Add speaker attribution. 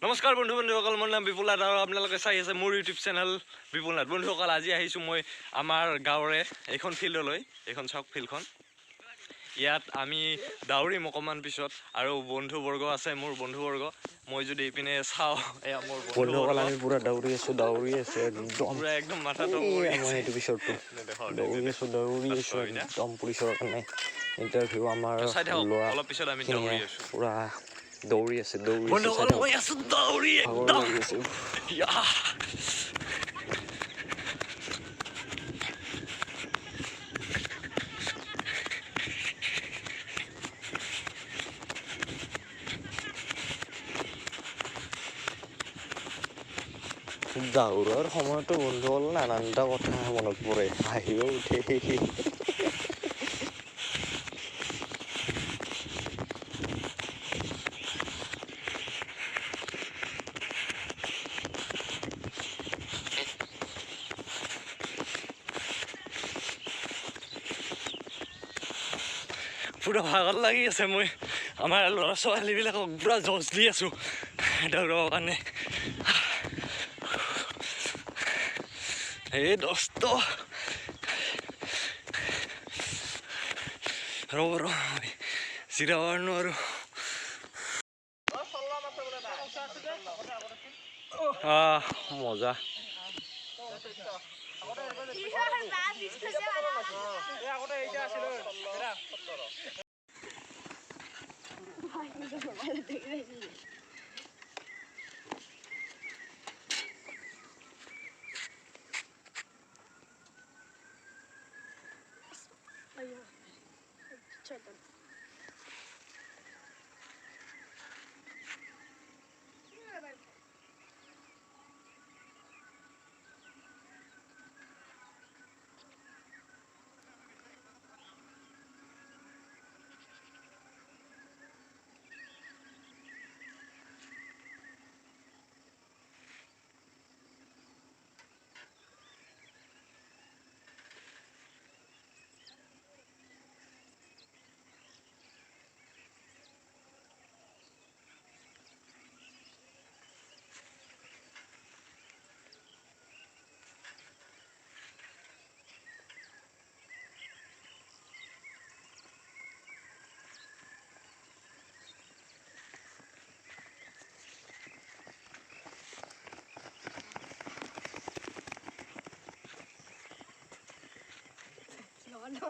Speaker 1: নমস্কাৰ বন্ধুসকল, মোৰ নাম বিপুল নাথ আৰু আপোনালোকে চাই আছে মোৰ ইউটিউব চেনেল বিপুল নাথ। বন্ধুসকল, আজি আহিছোঁ মই আমাৰ গাঁৱৰে এইখন ফিল্ডলৈ। এইখন চাওক ফিল্ডখন। ইয়াত আমি দৌৰিম অকণমান পিছত আৰু বন্ধুবৰ্গ আছে, মোৰ বন্ধুবৰ্গ। মই যদি এইপিনে চাওঁ, এয়া মোৰ
Speaker 2: বন্ধুসকল, আমি পুৰা দৌৰি আছোঁ
Speaker 1: একদম মাথাটো
Speaker 2: সেইটো পিছতো দৌৰি আছোঁ একদম পুলিচৰ কাৰণে ইণ্টাৰভিউ আমাৰ ল'ৰা
Speaker 1: অলপ পিছত আমি দৌৰি আছোঁ।
Speaker 2: পুৰা দৌৰি আছে
Speaker 1: বন্ধুসকল, মই আছোঁ দৌৰি একদম।
Speaker 2: দৌৰাৰ সময়তো বন্ধুসকল নানানটা কথা মনত পৰে, হাঁহিও উঠে।
Speaker 1: পুৰা ভাগৰ লাগি আছে। মই আমাৰ ল'ৰা ছোৱালীবিলাকক পুৰা জজ দি আছোঁ দৌৰিবৰ কাৰণে। এই দস্ত ৰ'ব চিৰাব নোৱাৰোঁ। মজা।
Speaker 3: No, no,